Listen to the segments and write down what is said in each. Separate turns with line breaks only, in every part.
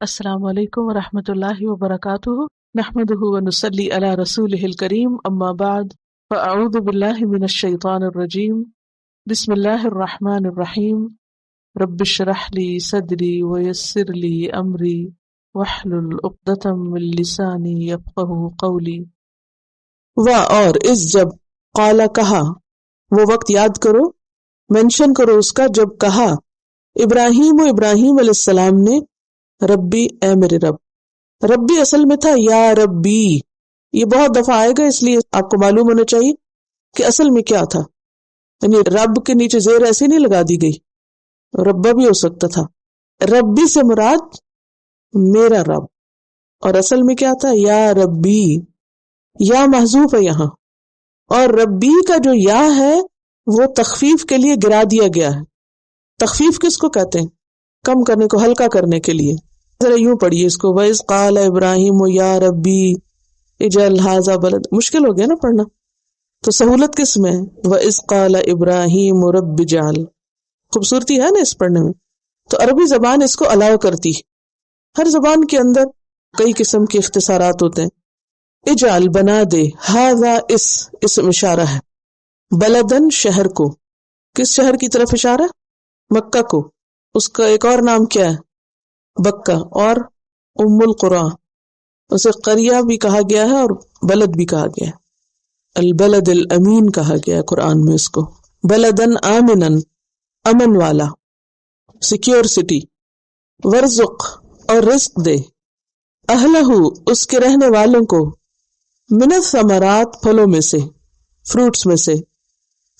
السلام علیکم ورحمۃ اللہ وبرکاتہ، نحمده ونصلی علی رسولہ الکریم، اما بعد فاعوذ باللہ من الشیطان الرجیم، بسم اللہ الرحمن الرحیم، رب اشرح لی صدری ویسر لی امری واحلل عقدۃ من لسانی یفقہوا قولی۔
اور اس جب قالا کہا، وہ وقت یاد کرو، مینشن کرو اس کا جب کہا ابراہیم علیہ السلام نے، ربی اے میرے رب۔ ربی اصل میں تھا یا ربی، یہ بہت دفعہ آئے گا، اس لیے آپ کو معلوم ہونا چاہیے کہ اصل میں کیا تھا، یعنی رب کے نیچے زیر ایسے نہیں لگا دی گئی، ربا بھی ہو سکتا تھا۔ ربی سے مراد میرا رب، اور اصل میں کیا تھا، یا ربی۔ یا محذوف ہے یہاں، اور ربی کا جو یا ہے وہ تخفیف کے لیے گرا دیا گیا ہے۔ تخفیف کس کو کہتے ہیں؟ کم کرنے کو، ہلکا کرنے کے لیے۔ ذرا یوں پڑھیے اس کو، وَإِذْ قَالَ إِبْرَاهِيمُ يَا رَبِّي اجعل هَذَا بَلَدًا۔ مشکل ہو گیا نا پڑھنا، تو سہولت کس میں ہے؟ وَإِذْ قَالَ إِبْرَاهِيمُ رَبِّ اجعل۔ خوبصورتی ہے نا اس پڑھنے میں۔ تو عربی زبان اس کو الاؤ کرتی، ہر زبان کے اندر کئی قسم کے اختصارات ہوتے ہیں۔ اجعل بنا دے، هذا اس اسم اشارہ ہے، بلدن شہر کو۔ کس شہر کی طرف اشارہ؟ مکہ کو۔ اس کا ایک اور نام کیا ہے؟ بکہ، اور ام القرآ، اسے قریہ بھی کہا گیا ہے اور بلد بھی کہا گیا ہے۔ البلد الامین کہا گیا ہے قرآن میں اس کو، بلدن آمنن، امن والا، سیکیور سٹی۔ ورزق، اور رزق دے، اہلہ، اس کے رہنے والوں کو، من الثمرات، پھلوں میں سے، فروٹس میں سے۔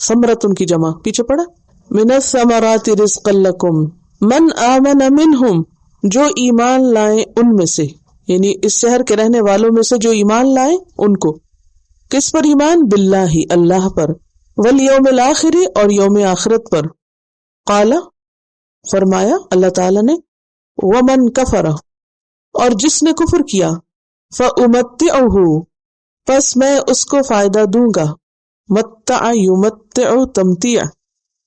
ثمرۃ ان کی جمع پیچھے پڑا، من الثمرات رزقا لکم من آمن منہم، جو ایمان لائیں ان میں سے، یعنی اس شہر کے رہنے والوں میں سے جو ایمان لائیں ان کو۔ کس پر ایمان؟ باللہ، اللہ پر، والیوم الآخر، اور یوم آخرت پر۔ قال، فرمایا اللہ تعالی نے، ومن کفر، اور جس نے کفر کیا، فأمتعہ، پس میں اس کو فائدہ دوں گا۔ متع یمتع تمتیع،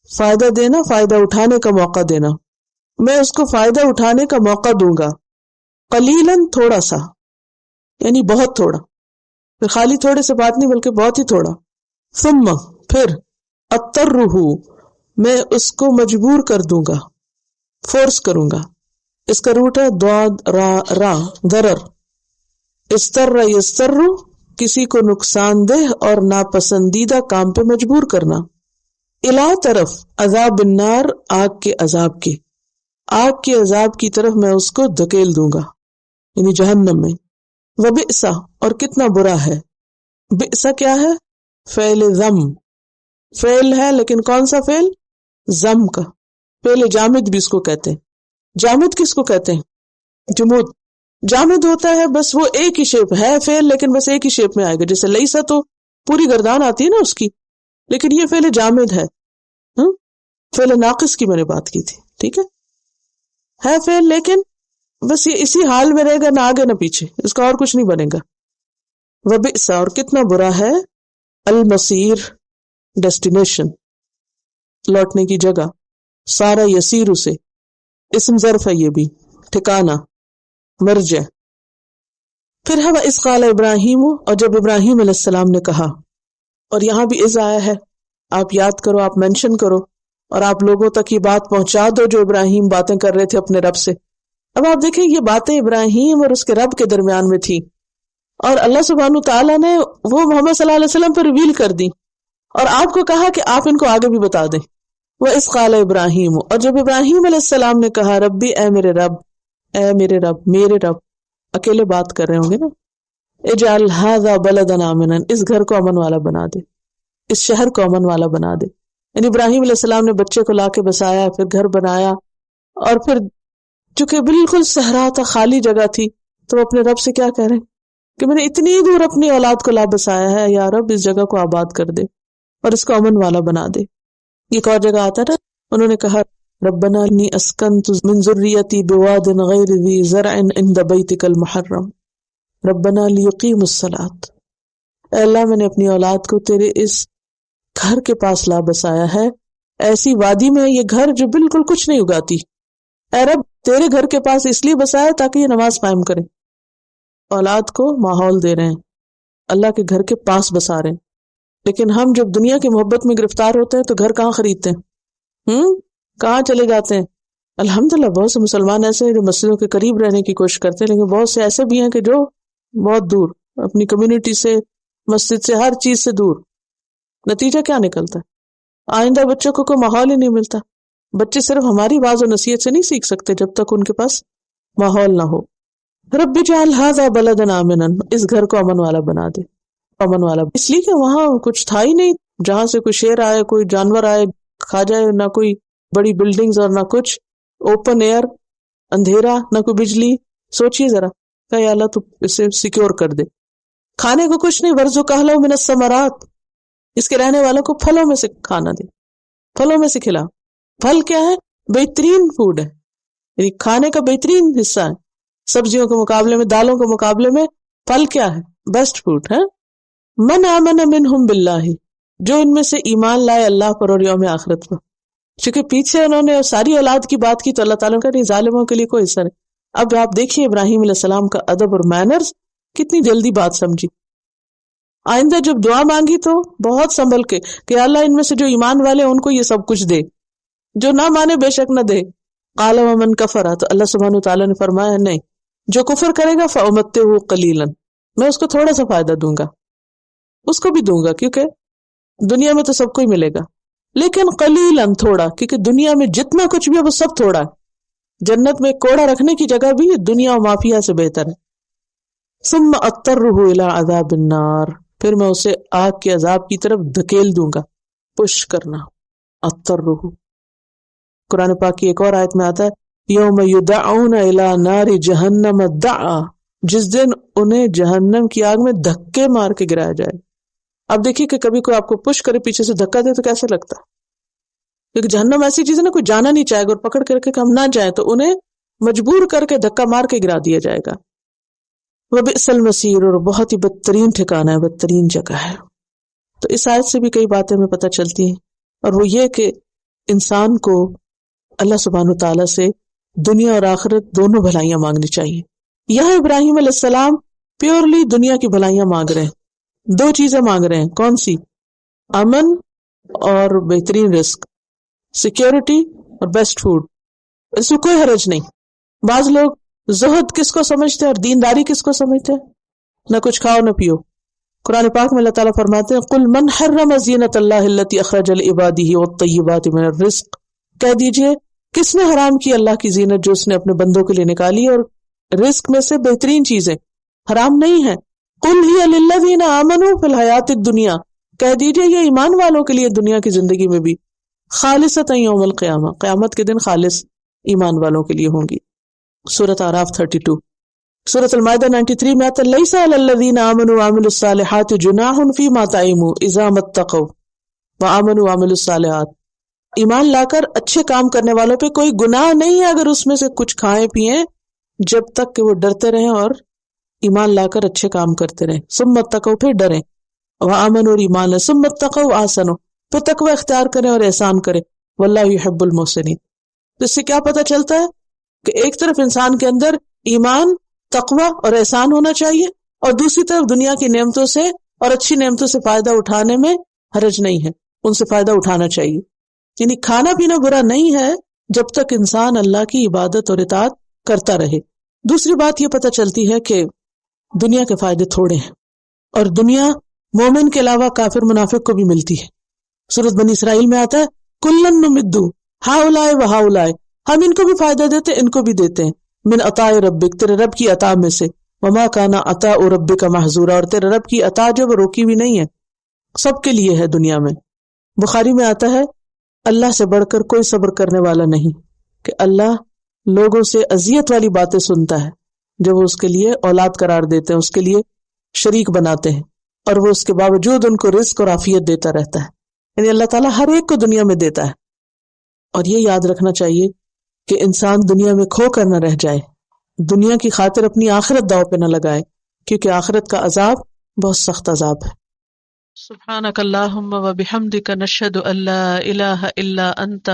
فائدہ دینا، فائدہ اٹھانے کا موقع دینا، میں اس کو فائدہ اٹھانے کا موقع دوں گا۔ قلیلاً، تھوڑا سا، یعنی بہت تھوڑا، پھر خالی تھوڑے سے بات نہیں بلکہ بہت ہی تھوڑا۔ ثم، پھر، اضطرہ، میں اس کو مجبور کر دوں گا، فورس کروں گا۔ اس کا روٹ ہے ضاد را را، ضرر۔ استر یستر، کسی کو نقصان دہ اور ناپسندیدہ کام پہ مجبور کرنا۔ الا، طرف، عذاب النار، آگ کے عذاب کے، آگ کے عذاب کی طرف میں اس کو دھکیل دوں گا، یعنی جہنم میں۔ وبئس، اور کتنا برا ہے۔ بئس کیا ہے؟ فعل ذم، فعل ہے لیکن کون سا فعل؟ ذم کا۔ فعل جامد بھی اس کو کہتے ہیں۔ جامد کس کو کہتے ہیں؟ جمود۔ جامد ہوتا ہے بس وہ ایک ہی شیپ ہے، فعل لیکن بس ایک ہی شیپ میں آئے گا، جیسے لیسا تو پوری گردان آتی ہے نا اس کی، لیکن یہ فعل جامد ہے۔ فعل ناقص کی میں نے بات کی تھی، ٹھیک ہے فعل لیکن بس یہ اسی حال میں رہے گا، نہ آگے نہ پیچھے، اس کا اور کچھ نہیں بنے گا۔ وبئس، اور کتنا برا ہے، المصیر، ڈیسٹینیشن، لوٹنے کی جگہ، سارا یسیر، اسے اسم ظرف ہے یہ بھی، ٹھکانہ، مرجع۔ پھر ہے وَإِذْ قَالَ ابراہیم، اور جب ابراہیم علیہ السلام نے کہا، اور یہاں بھی اذ آیا ہے، آپ یاد کرو، آپ مینشن کرو، اور آپ لوگوں تک یہ بات پہنچا دو جو ابراہیم باتیں کر رہے تھے اپنے رب سے۔ اب آپ دیکھیں یہ باتیں ابراہیم اور اس کے رب کے درمیان میں تھی، اور اللہ سبحانہ تعالیٰ نے وہ محمد صلی اللہ علیہ وسلم پر ریویل کر دی، اور آپ کو کہا کہ آپ ان کو آگے بھی بتا دیں۔ وَإِذْ قَالَ ابراہیم، اور جب ابراہیم علیہ السلام نے کہا، ربی، اے میرے رب، اے میرے رب، میرے رب، اکیلے بات کر رہے ہوں گے نا۔ اجعل ھذا بلدن آمنا، اس گھر کو امن والا بنا دے، اس شہر کو امن والا بنا دے۔ یعنی ابراہیم علیہ السلام نے بچے کو لا کے بسایا، پھر گھر بنایا، اور پھر چونکہ بالکل صحرا تھا، خالی جگہ تھی، تو وہ اپنے رب سے کیا کہہ رہے ہیں کہ میں نے اتنی دور اپنی اولاد کو لا بسایا ہے، یا رب اس جگہ کو آباد کر دے اور اس کو امن والا بنا دے۔ ایک اور جگہ آتا ہے، انہوں نے کہا، ربنا انی اسکنت من ذریتی بواد غیر ذی زرع عند بیتک المحرم ربنا لیقیموا الصلاۃ، اے اللہ میں نے اپنی اولاد کو تیرے اس گھر کے پاس لا بسایا ہے، ایسی وادی میں یہ گھر جو بالکل کچھ نہیں اگاتی، اے رب تیرے گھر کے پاس اس لیے بسایا تاکہ یہ نماز قائم کرے. اولاد کو ماحول دے رہے ہیں، اللہ کے گھر کے پاس بسا رہے ہیں. لیکن ہم جب دنیا کی محبت میں گرفتار ہوتے ہیں تو گھر کہاں خریدتے ہیں؟ کہاں چلے جاتے ہیں؟ الحمدللہ بہت سے مسلمان ایسے ہیں جو مسجدوں کے قریب رہنے کی کوشش کرتے ہیں، لیکن بہت سے ایسے بھی ہیں کہ جو بہت دور، اپنی کمیونٹی سے، مسجد سے، ہر چیز سے دور. نتیجہ کیا نکلتا ہے؟ آئندہ بچوں کو کوئی ماحول ہی نہیں ملتا. بچے صرف ہماری باز و نصیحت سے نہیں سیکھ سکتے جب تک ان کے پاس ماحول نہ ہو. رب اجعل ھذا بلدا آمنا، اس گھر کو امن والا بنا دے. امن والا اس لیے کہ وہاں کچھ تھا ہی نہیں جہاں سے کوئی شیر آئے، کوئی جانور آئے کھا جائے، نہ کوئی بڑی بلڈنگز اور نہ کچھ، اوپن ایئر، اندھیرا، نہ کوئی بجلی. سوچئے ذرا کہ یا اللہ تو اسے سیکیور کر دے. کھانے کو کچھ نہیں، ورزق اہلہ من الثمرات، اس کے رہنے والوں کو پھلوں میں سے کھانا دے، پھلوں میں سے کھلا. پھل کیا ہے؟ بہترین فوڈ ہے، یعنی کھانے کا بہترین حصہ ہے. سبزیوں کے مقابلے میں، دالوں کے مقابلے میں پھل کیا ہے؟ بیسٹ فوڈ ہے. من آمن منہم باللہ، جو ان میں سے ایمان لائے اللہ پر اور یوم آخرت پر. چونکہ پیچھے انہوں نے ساری اولاد کی بات کی تو اللہ تعالیٰ کا نہیں، ظالموں کے لیے کوئی حصہ نہیں. اب آپ دیکھیے ابراہیم علیہ السلام کا ادب اور مینرز، کتنی جلدی بات سمجھی. آئندہ جب دعا مانگی تو بہت سنبھل کے کہ اللہ ان میں سے جو ایمان والے ان کو یہ سب کچھ دے، جو نہ مانے بے شک نہ دے. قال ومن کفر، تو اللہ سبحانہ وتعالیٰ نے فرمایا نہیں، جو کفر کرے گا فأمتعہ قلیلا، میں اس کو تھوڑا سا فائدہ دوں گا، اس کو بھی دوں گا، کیونکہ دنیا میں تو سب کو ہی ملے گا، لیکن قلیلاً، تھوڑا، کیونکہ دنیا میں جتنا کچھ بھی ہے وہ سب تھوڑا ہے. جنت میں کوڑا رکھنے کی جگہ بھی دنیا و مافیہ سے بہتر ہے. ثم اضطرہ الی عذاب النار، پھر میں اسے آگ کے عذاب کی طرف دھکیل دوں گا. پش کرنا، اضطرہ. قرآن پاک کی ایک اور آیت میں آتا ہے یوم یدعون الی نار جہنم دعا، جس دن انہیں جہنم کی آگ میں دھکے مار کے گرایا جائے. اب دیکھیے کہ کبھی کوئی آپ کو پش کرے، پیچھے سے دھکا دے تو کیسے لگتا ہے؟ کیونکہ جہنم ایسی چیز ہے نا، کوئی جانا نہیں چاہے گا، اور پکڑ کر کے ہم نہ جائیں تو انہیں مجبور کر کے دھکا مار کے گرا دیا جائے گا. وبئس المصیر، اور بہت ہی بدترین ٹھکانہ ہے، بدترین جگہ ہے. تو اس آیت سے بھی کئی باتیں ہمیں پتہ چلتی ہیں، اور وہ یہ کہ انسان کو اللہ سبحانہ وتعالیٰ سے دنیا اور آخرت دونوں بھلائیاں مانگنی چاہیے. یہاں ابراہیم علیہ السلام پیورلی دنیا کی بھلائیاں مانگ رہے ہیں، دو چیزیں مانگ رہے ہیں. کون سی؟ امن اور بہترین رزق، سیکیورٹی اور بیسٹ فوڈ. اس میں کوئی حرج نہیں. بعض لوگ زہد کس کو سمجھتے ہیں اور دینداری کس کو سمجھتے ہیں؟ نہ کچھ کھاؤ نہ پیو. قرآن پاک میں اللہ تعالیٰ فرماتے ہیں قل من حرم زینت اللہ التی اخرج لعبادہ والطیبات من الرزق، کہہ دیجئے کس نے حرام کی اللہ کی زینت جو اس نے اپنے بندوں کے لیے نکالی اور رزق میں سے بہترین چیزیں حرام نہیں ہیں. قل ہی للذین آمنوا فی الحیات الدنیا، کہہ دیجئے یہ ایمان والوں کے لیے دنیا کی زندگی میں بھی، خالصۃ یوم القیامہ، قیامت کے دن خالص ایمان والوں کے لیے ہوں گی. سورۃ اعراف 32. سورۃ المائدہ 93 میں آتا ہے لیس علی الذین آمنوا وعملوا الصالحات جناح فیما طعموا اذا ما اتقوا وآمنوا وعملوا الصالحات. ایمان لا کر اچھے کام کرنے والوں پہ کوئی گناہ نہیں ہے اگر اس میں سے کچھ کھائیں پیئیں، جب تک کہ وہ ڈرتے رہیں اور ایمان لا کر اچھے کام کرتے رہیں. ثم اتقوا، پھر ڈریں، وآمنوا، اور ایمان لیں، ثم اتقوا واحسنوا، پھر تقوی اختیار کریں اور احسان کریں. واللہ یحب المحسنین. تو اس سے کیا پتہ چلتا ہے کہ ایک طرف انسان کے اندر ایمان، تقوی اور احسان ہونا چاہیے، اور دوسری طرف دنیا کی نعمتوں سے اور اچھی نعمتوں سے فائدہ اٹھانے میں حرج نہیں ہے، ان سے فائدہ اٹھانا چاہیے. یعنی کھانا پینا برا نہیں ہے جب تک انسان اللہ کی عبادت اور اطاعت کرتا رہے. دوسری بات یہ پتہ چلتی ہے کہ دنیا کے فائدے تھوڑے ہیں، اور دنیا مومن کے علاوہ کافر منافق کو بھی ملتی ہے. سورۃ بنی اسرائیل میں آتا ہے کلن نمد ہؤلاء وہؤلاء، ہم ان کو بھی فائدہ دیتے ان کو بھی دیتے ہیں، من عطاء ربک، تیرے رب کی عطا میں سے، وما کان عطاء ربک محظورا، اور تیرے رب کی عطا جو وہ روکی بھی نہیں ہے، سب کے لیے ہے دنیا میں. بخاری میں آتا ہے اللہ سے بڑھ کر کوئی صبر کرنے والا نہیں، کہ اللہ لوگوں سے اذیت والی باتیں سنتا ہے جو وہ اس کے لیے اولاد قرار دیتے ہیں، اس کے لیے شریک بناتے ہیں، اور وہ اس کے باوجود ان کو رزق اور عافیت دیتا رہتا ہے. یعنی اللہ تعالیٰ ہر ایک کو دنیا میں دیتا ہے. اور یہ یاد رکھنا چاہیے کہ انسان دنیا میں کھو کر نہ رہ جائے، دنیا کی خاطر اپنی آخرت داؤ پہ نہ لگائے، کیونکہ آخرت کا عذاب بہت سخت عذاب ہے.
سبحانک اللہم و بحمدک نشہد ان لا الہ الا انت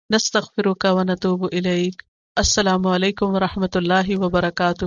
نستغفرک و نتوب الیک. السلام علیکم ورحمۃ اللہ وبرکاتہ۔